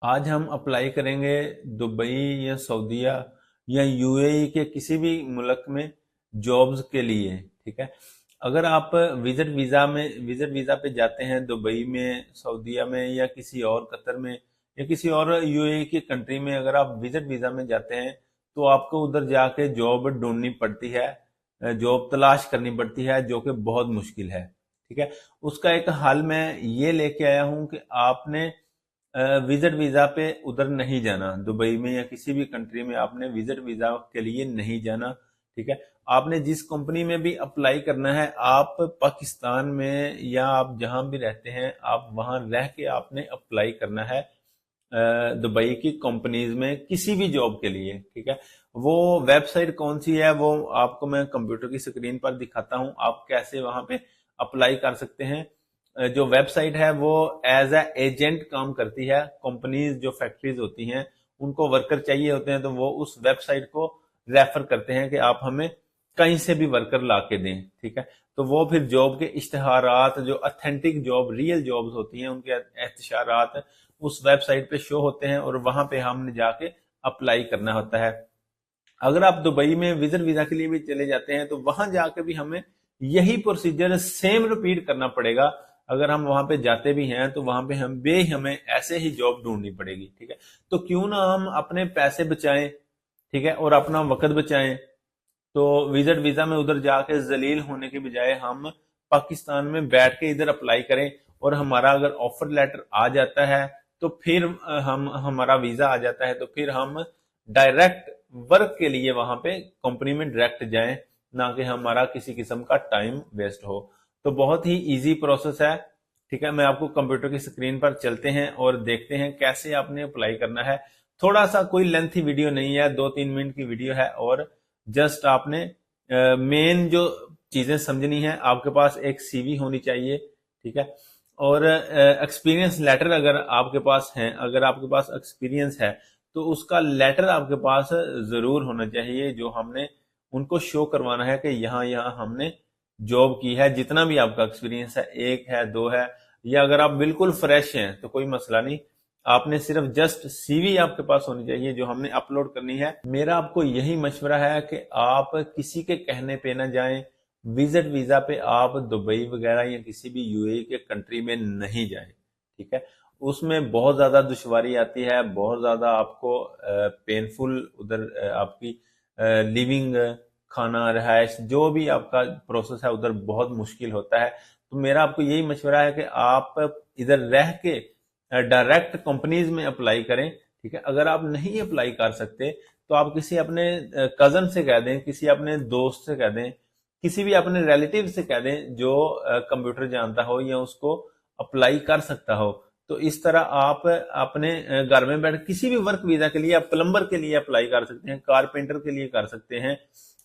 आज हम अप्लाई करेंगे दुबई या सऊदीया या यूएई के किसी भी मुल्क में जॉब्स के लिए। ठीक है। अगर आप विजिट वीज़ा पे जाते हैं दुबई में, सऊदीया में या किसी और कतर में या किसी और यूएई की कंट्री में, अगर आप विजिट वीज़ा में जाते हैं तो आपको उधर जाके जॉब ढूंढनी पड़ती है, जॉब तलाश करनी पड़ती है, जो कि बहुत मुश्किल है। ठीक है। उसका एक हल मैं ये लेके आया हूँ कि आपने विजिट वीजा पे उधर नहीं जाना। दुबई में या किसी भी कंट्री में आपने विजिट वीजा के लिए नहीं जाना। ठीक है। आपने जिस कंपनी में भी अप्लाई करना है, आप पाकिस्तान में या आप जहां भी रहते हैं, आप वहां रह के आपने अप्लाई करना है दुबई की कंपनीज में किसी भी जॉब के लिए। ठीक है। वो वेबसाइट कौन सी है वो आपको मैं कंप्यूटर की स्क्रीन पर दिखाता हूं, आप कैसे वहां पे अप्लाई कर सकते हैं। जो वेबसाइट है वो एज ए एजेंट काम करती है। कंपनीज जो फैक्ट्रीज होती हैं उनको वर्कर चाहिए होते हैं, तो वो उस वेबसाइट को रेफर करते हैं कि आप हमें कहीं से भी वर्कर ला के दें। ठीक है। तो वो फिर जॉब के इश्तेहारात, जो अथेंटिक जॉब रियल जॉब्स होती हैं, उनके इश्तेहारात उस वेबसाइट पे शो होते हैं और वहां पे हमने जाके अप्लाई करना होता है। अगर आप दुबई में विजिट वीजा के लिए भी चले जाते हैं तो वहां जाके भी हमें यही प्रोसीजर सेम रिपीट करना पड़ेगा। अगर हम वहां पे जाते भी हैं तो वहां पे हमें ऐसे ही जॉब ढूंढनी पड़ेगी। ठीक है। तो क्यों ना हम अपने पैसे बचाएं, ठीक है, और अपना वक्त बचाएं। तो विजिट वीजा में उधर जाके जलील होने के बजाय हम पाकिस्तान में बैठ के इधर अप्लाई करें, और हमारा अगर ऑफर लेटर आ जाता है तो फिर हम हमारा वीजा आ जाता है तो फिर हम डायरेक्ट वर्क के लिए वहां पे कंपनी में डायरेक्ट जाएं, ना कि हमारा किसी किस्म का टाइम वेस्ट हो। तो बहुत ही इजी प्रोसेस है। ठीक है। मैं आपको कंप्यूटर की स्क्रीन पर चलते हैं और देखते हैं कैसे आपने अप्लाई करना है। थोड़ा सा कोई लेंथी वीडियो नहीं है, 2-3 मिनट की वीडियो है, और जस्ट आपने मेन जो चीजें समझनी है, आपके पास एक सीवी होनी चाहिए। ठीक है। और एक्सपीरियंस लेटर अगर आपके पास है, अगर आपके पास एक्सपीरियंस है तो उसका लेटर आपके पास जरूर होना चाहिए, जो हमने उनको शो करवाना है कि यहाँ यहाँ हमने जॉब की है। जितना भी आपका एक्सपीरियंस है, 1 है 2 है, या अगर आप बिल्कुल फ्रेश हैं तो कोई मसला नहीं, आपने सिर्फ जस्ट सीवी आपके पास होनी चाहिए जो हमने अपलोड करनी है। मेरा आपको यही मशवरा है कि आप किसी के कहने पे ना जाएं। विजिट वीजा पे आप दुबई वगैरह या किसी भी यूएई के कंट्री में नहीं जाएं। ठीक है। उसमें बहुत ज्यादा दुश्वारी आती है, बहुत ज्यादा आपको पेनफुल उधर आपकी लिविंग, खाना, रहायश, जो भी आपका प्रोसेस है उधर बहुत मुश्किल होता है। तो मेरा आपको यही मशवरा है कि आप इधर रह के डायरेक्ट कंपनीज में अप्लाई करें। ठीक है। अगर आप नहीं अप्लाई कर सकते तो आप किसी अपने कजन से कह दें, किसी अपने दोस्त से कह दें, किसी भी अपने रिलेटिव से कह दें जो कंप्यूटर जानता हो या उसको अप्लाई कर सकता हो। तो इस तरह आप अपने घर में बैठ किसी भी वर्क वीजा के लिए, आप प्लम्बर के लिए अप्लाई कर सकते हैं, कारपेंटर के लिए कर सकते हैं,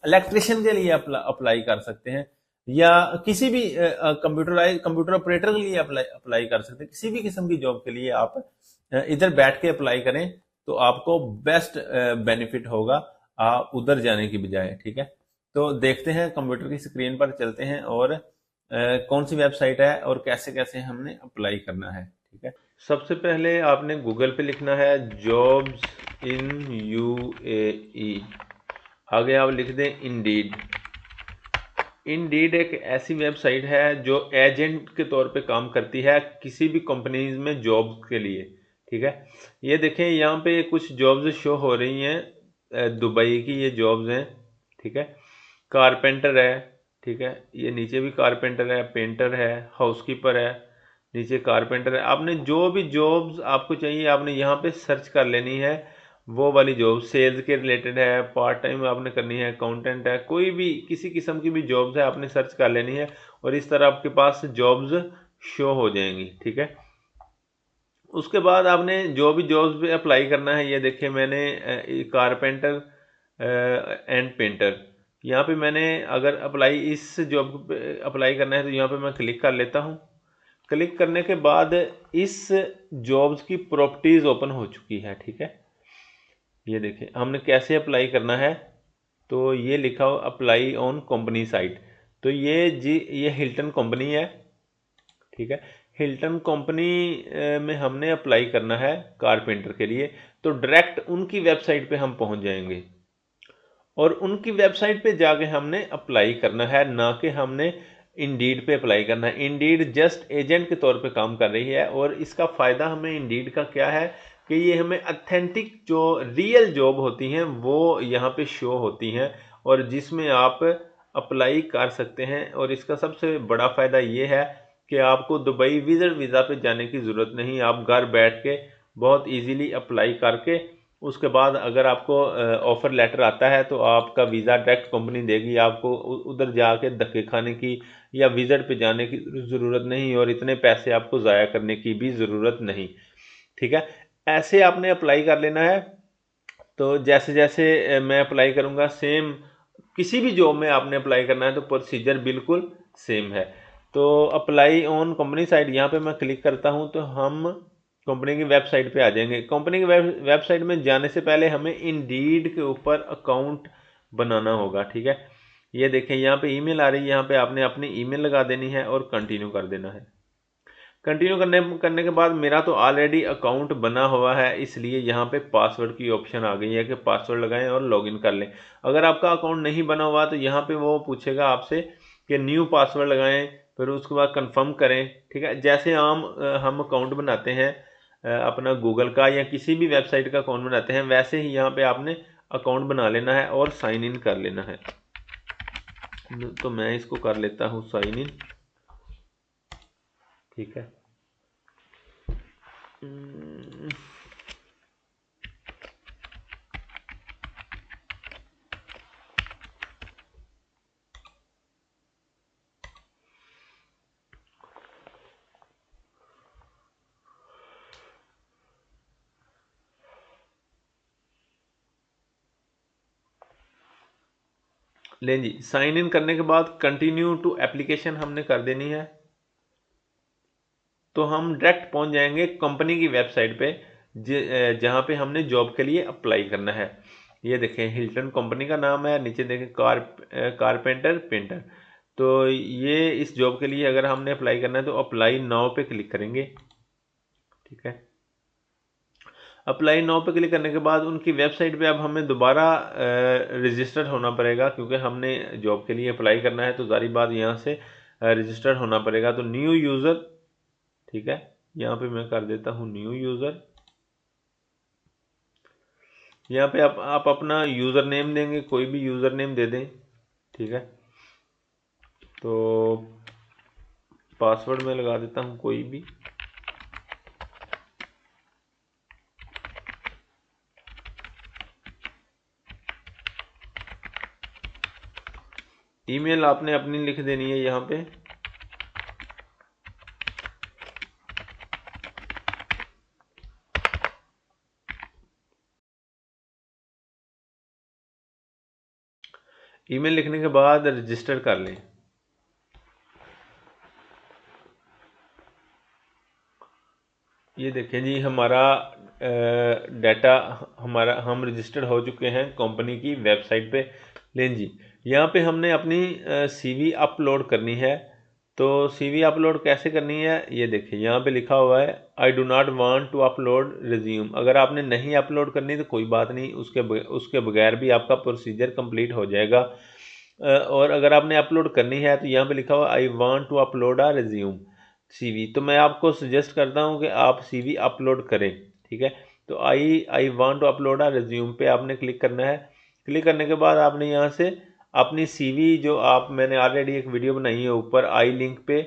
इलेक्ट्रिशियन के लिए अप्लाई कर सकते हैं, या किसी भी कंप्यूटर ऑपरेटर के लिए अप्लाई अप्लाई कर सकते हैं। किसी भी किस्म की जॉब के लिए आप इधर बैठ के अप्लाई करें तो आपको बेस्ट बेनिफिट होगा उधर जाने की बजाय। ठीक है। तो देखते हैं, कंप्यूटर की स्क्रीन पर चलते हैं और कौन सी वेबसाइट है और कैसे कैसे हमने अप्लाई करना है। ठीक है। सबसे पहले आपने गूगल पे लिखना है जॉब्स इन यूएई, आगे आप लिख दें इंडीड। इंडीड एक ऐसी वेबसाइट है जो एजेंट के तौर पे काम करती है किसी भी कंपनीज में जॉब के लिए। ठीक है। ये देखें, यहाँ पे कुछ जॉब्स शो हो रही हैं, दुबई की ये जॉब्स हैं। ठीक है। कारपेंटर है, ठीक है, ये नीचे भी कारपेंटर है, पेंटर है, हाउसकीपर है, नीचे कारपेंटर है। आपने जो भी जॉब्स आपको चाहिए आपने यहाँ पे सर्च कर लेनी है। वो वाली जॉब सेल्स के रिलेटेड है, पार्ट टाइम आपने करनी है, अकाउंटेंट है, कोई भी किसी किस्म की भी जॉब्स है आपने सर्च कर लेनी है, और इस तरह आपके पास जॉब्स शो हो जाएंगी। ठीक है। उसके बाद आपने जो भी जॉब्स पे अप्लाई करना है, ये देखिए मैंने कारपेंटर एंड पेंटर, यहाँ पे मैंने अगर अप्लाई इस जॉब पे अप्लाई करना है तो यहाँ पे मैं क्लिक कर लेता हूँ। क्लिक करने के बाद इस जॉब्स की प्रॉपर्टीज ओपन हो चुकी है। ठीक है। ये देखिए हमने कैसे अप्लाई करना है, तो ये लिखा हो अप्लाई ऑन कंपनी साइट। तो ये जी ये हिल्टन कंपनी है। ठीक है। हिल्टन कंपनी में हमने अप्लाई करना है कारपेंटर के लिए, तो डायरेक्ट उनकी वेबसाइट पे हम पहुंच जाएंगे और उनकी वेबसाइट पे जाके हमने अप्लाई करना है, ना कि हमने इंडीड पे अप्लाई करना है। इंडीड जस्ट एजेंट के तौर पे काम कर रही है और इसका फ़ायदा हमें इंडीड का क्या है कि ये हमें ऑथेंटिक जो रियल जॉब होती हैं वो यहाँ पे शो होती हैं और जिसमें आप अप्लाई कर सकते हैं। और इसका सबसे बड़ा फ़ायदा ये है कि आपको दुबई विजिट वीज़ा पे जाने की ज़रूरत नहीं, आप घर बैठ के बहुत इजीली अप्लाई करके उसके बाद अगर आपको ऑफ़र लेटर आता है तो आपका वीज़ा डायरेक्ट कंपनी देगी, आपको उधर जाके धक्के खाने की या विजिट पे जाने की ज़रूरत नहीं और इतने पैसे आपको ज़ाया करने की भी ज़रूरत नहीं। ठीक है, ऐसे आपने अप्लाई कर लेना है। तो जैसे जैसे मैं अप्लाई करूँगा सेम किसी भी जॉब में आपने अप्लाई करना है तो प्रोसीजर बिल्कुल सेम है। तो अप्लाई ऑन कंपनी साइट यहाँ पे मैं क्लिक करता हूँ तो हम कंपनी की वेबसाइट पे आ जाएंगे। कंपनी की वेबसाइट में जाने से पहले हमें इंडीड के ऊपर अकाउंट बनाना होगा। ठीक है, ये देखें यहाँ पे ईमेल आ रही है, यहाँ पे आपने अपनी ईमेल लगा देनी है और कंटिन्यू कर देना है। कंटिन्यू करने के बाद मेरा तो ऑलरेडी अकाउंट बना हुआ है, इसलिए यहाँ पे पासवर्ड की ऑप्शन आ गई है कि पासवर्ड लगाएं और लॉगिन कर लें। अगर आपका अकाउंट नहीं बना हुआ तो यहाँ पे वो पूछेगा आपसे कि न्यू पासवर्ड लगाएं, फिर उसके बाद कंफर्म करें। ठीक है, जैसे हम अकाउंट बनाते हैं अपना गूगल का या किसी भी वेबसाइट का अकाउंट बनाते हैं, वैसे ही यहाँ पे आपने अकाउंट बना लेना है और साइन इन कर लेना है। तो मैं इसको कर लेता हूँ साइन इन। ठीक है, लें जी, साइन इन करने के बाद कंटिन्यू टू एप्लीकेशन हमने कर देनी है। तो हम डायरेक्ट पहुंच जाएंगे कंपनी की वेबसाइट पे जहां पे हमने जॉब के लिए अप्लाई करना है। ये देखें हिल्टन कंपनी का नाम है, नीचे देखें कारपेंटर पेंटर। तो ये इस जॉब के लिए अगर हमने अप्लाई करना है तो अप्लाई नाउ पे क्लिक करेंगे। ठीक है, अप्लाई नाउ पे क्लिक करने के बाद उनकी वेबसाइट पे अब हमें दोबारा रजिस्टर्ड होना पड़ेगा, क्योंकि हमने जॉब के लिए अप्लाई करना है तो जारी बात यहाँ से रजिस्टर्ड होना पड़ेगा। तो न्यू यूज़र, ठीक है, यहाँ पे मैं कर देता हूँ न्यू यूज़र। यहाँ पे आप अपना यूज़र नेम देंगे, कोई भी यूज़र नेम दे दें। ठीक है, तो पासवर्ड में लगा देता हूँ कोई भी। ईमेल आपने अपनी लिख देनी है यहाँ पे। ईमेल लिखने के बाद रजिस्टर कर लें। ये देखें जी, हमारा डाटा हम रजिस्टर्ड हो चुके हैं कंपनी की वेबसाइट पे। लें जी, यहाँ पे हमने अपनी सीवी अपलोड करनी है। तो सीवी अपलोड कैसे करनी है, ये देखिए यहाँ पे लिखा हुआ है I do not want to upload resume. अगर आपने नहीं अपलोड करनी तो कोई बात नहीं, उसके बगैर भी आपका प्रोसीजर कंप्लीट हो जाएगा। और अगर आपने अपलोड करनी है तो यहाँ पे लिखा हुआ I want to upload a resume CV. तो मैं आपको सजेस्ट करता हूँ कि आप सीवी अपलोड करें। ठीक है, तो I want to upload a resume पे आपने क्लिक करना है। क्लिक करने के बाद आपने यहाँ से अपनी सीवी जो मैंने ऑलरेडी एक वीडियो बनाई है ऊपर आई लिंक पे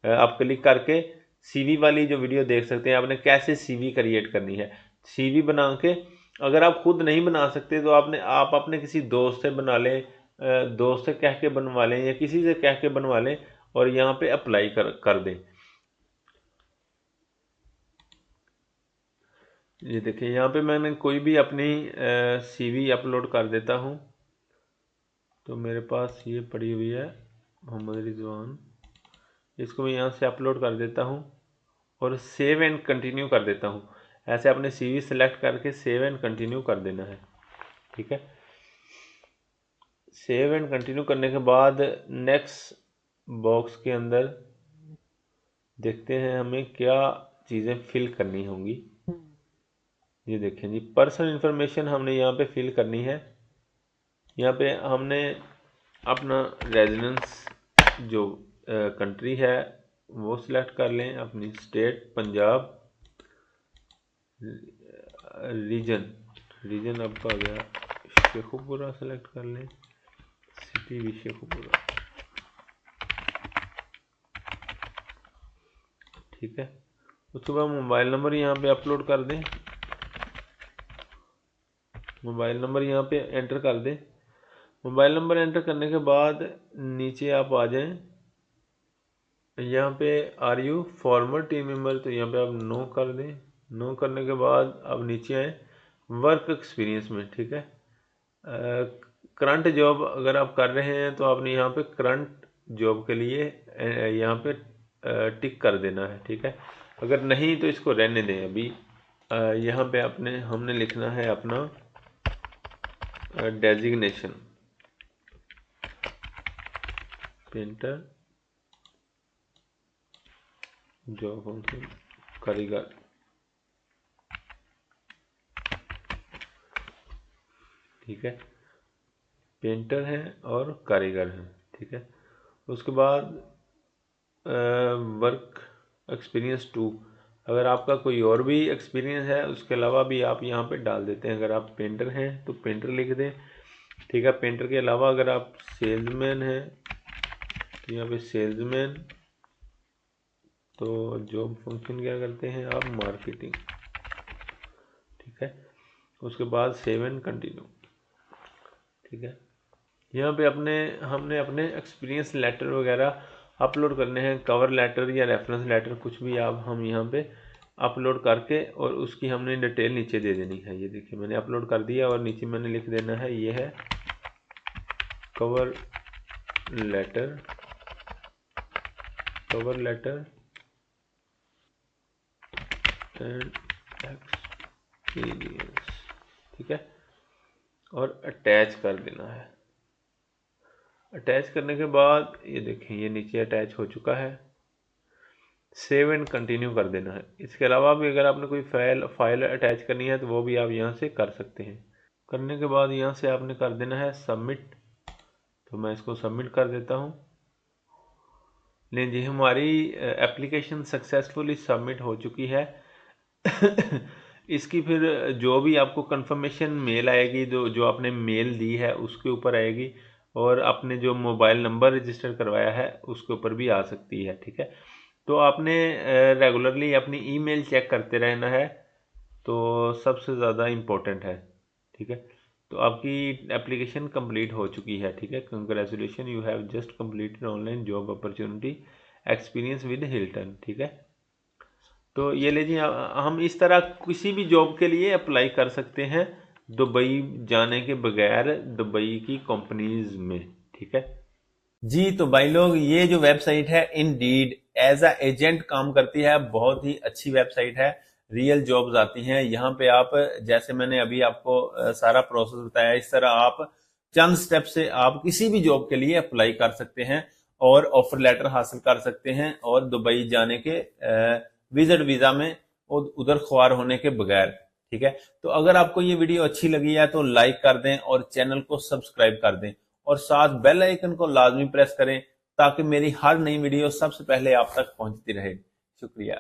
आप क्लिक करके सीवी वाली जो वीडियो देख सकते हैं आपने कैसे सीवी क्रिएट करनी है। सीवी बना के अगर आप खुद नहीं बना सकते तो आप अपने किसी दोस्त से बना लें, दोस्त से कह के बनवा लें या किसी से कह के बनवा लें और यहाँ पे अप्लाई कर दें। ये देखिए यहाँ पे मैंने कोई भी अपनी सीवी अपलोड कर देता हूँ। तो मेरे पास ये पड़ी हुई है मोहम्मद रिजवान, इसको मैं यहाँ से अपलोड कर देता हूँ और सेव एंड कंटिन्यू कर देता हूँ। ऐसे अपने सीवी सेलेक्ट करके सेव एंड कंटिन्यू कर देना है। ठीक है, सेव एंड कंटिन्यू करने के बाद नेक्स्ट बॉक्स के अंदर देखते हैं हमें क्या चीज़ें फिल करनी होंगी। ये देखें जी, पर्सनल इंफॉर्मेशन हमने यहाँ पे फिल करनी है। यहाँ पे हमने अपना रेजिडेंस जो कंट्री है वो सिलेक्ट कर लें, अपनी स्टेट पंजाब, रीजन आपका आ गया शेखुपुरा, सेलेक्ट कर लें, सिटी भी शेखुपुरा, ठीक है। उसके बाद मोबाइल नंबर यहाँ पे अपलोड कर दें, मोबाइल नंबर यहाँ पे एंटर कर दें। मोबाइल नंबर एंटर करने के बाद नीचे आप आ जाएं, यहाँ पे are you former team member, तो यहाँ पे आप नो कर दें। नो करने के बाद अब नीचे आए वर्क एक्सपीरियंस में, ठीक है। करंट जॉब अगर आप कर रहे हैं तो आपने यहाँ पे करंट जॉब के लिए यहाँ पे टिक कर देना है, ठीक है। अगर नहीं तो इसको रहने दें अभी। यहाँ पे हमने लिखना है अपना डेजिग्नेशन, पेंटर जॉब फंक्शन कारीगर, ठीक है। पेंटर हैं और कारीगर हैं, ठीक है। उसके बाद वर्क एक्सपीरियंस 2, अगर आपका कोई और भी एक्सपीरियंस है उसके अलावा भी आप यहाँ पे डाल देते हैं। अगर आप पेंटर हैं तो पेंटर लिख दें, ठीक है। पेंटर के अलावा अगर आप सेल्समैन हैं तो यहाँ पे सेल्समैन, तो जॉब फंक्शन क्या करते हैं आप, मार्केटिंग, ठीक है। उसके बाद सेव एंड कंटिन्यू, ठीक है। यहाँ पे हमने अपने एक्सपीरियंस लेटर वगैरह अपलोड करने हैं, कवर लेटर या रेफरेंस लेटर, कुछ भी आप हम यहाँ पे अपलोड करके और उसकी हमने डिटेल नीचे दे देनी है। ये देखिए मैंने अपलोड कर दिया और नीचे मैंने लिख देना है ये है कवर लेटर एंड एक्सपीरियंस, ठीक है। और अटैच कर देना है। अटैच करने के बाद ये देखें ये नीचे अटैच हो चुका है। सेव एंड कंटिन्यू कर देना है। इसके अलावा भी अगर आपने कोई फाइल अटैच करनी है तो वो भी आप यहाँ से कर सकते हैं। करने के बाद यहाँ से आपने कर देना है सबमिट, तो मैं इसको सबमिट कर देता हूँ। लेकिन जी हमारी एप्लीकेशन सक्सेसफुली सबमिट हो चुकी है। इसकी फिर जो भी आपको कंफर्मेशन मेल आएगी, जो आपने मेल दी है उसके ऊपर आएगी, और आपने जो मोबाइल नंबर रजिस्टर करवाया है उसके ऊपर भी आ सकती है, ठीक है। तो आपने रेगुलरली अपनी ईमेल चेक करते रहना है, तो सबसे ज़्यादा इम्पोर्टेंट है, ठीक है। तो आपकी एप्लीकेशन कंप्लीट हो चुकी है, ठीक है। Congratulation, you have just completed online job opportunity experience with Hilton, ठीक है। तो ये लीजिए हम इस तरह किसी भी जॉब के लिए अप्लाई कर सकते हैं दुबई जाने के बगैर, दुबई की कंपनीज में, ठीक है जी। तो भाई लोग ये जो वेबसाइट है इंडीड एज अ एजेंट काम करती है, बहुत ही अच्छी वेबसाइट है। रियल जॉब्स आती हैं यहाँ पे। आप जैसे मैंने अभी आपको सारा प्रोसेस बताया, इस तरह आप चंद स्टेप से आप किसी भी जॉब के लिए अप्लाई कर सकते हैं और ऑफर लेटर हासिल कर सकते हैं, और दुबई जाने के विजिट वीजा में उधर ख्वार होने के बगैर, ठीक है। तो अगर आपको ये वीडियो अच्छी लगी है तो लाइक कर दें और चैनल को सब्सक्राइब कर दें, और साथ बेल आइकन को लाजमी प्रेस करें ताकि मेरी हर नई वीडियो सबसे पहले आप तक पहुंचती रहे। शुक्रिया।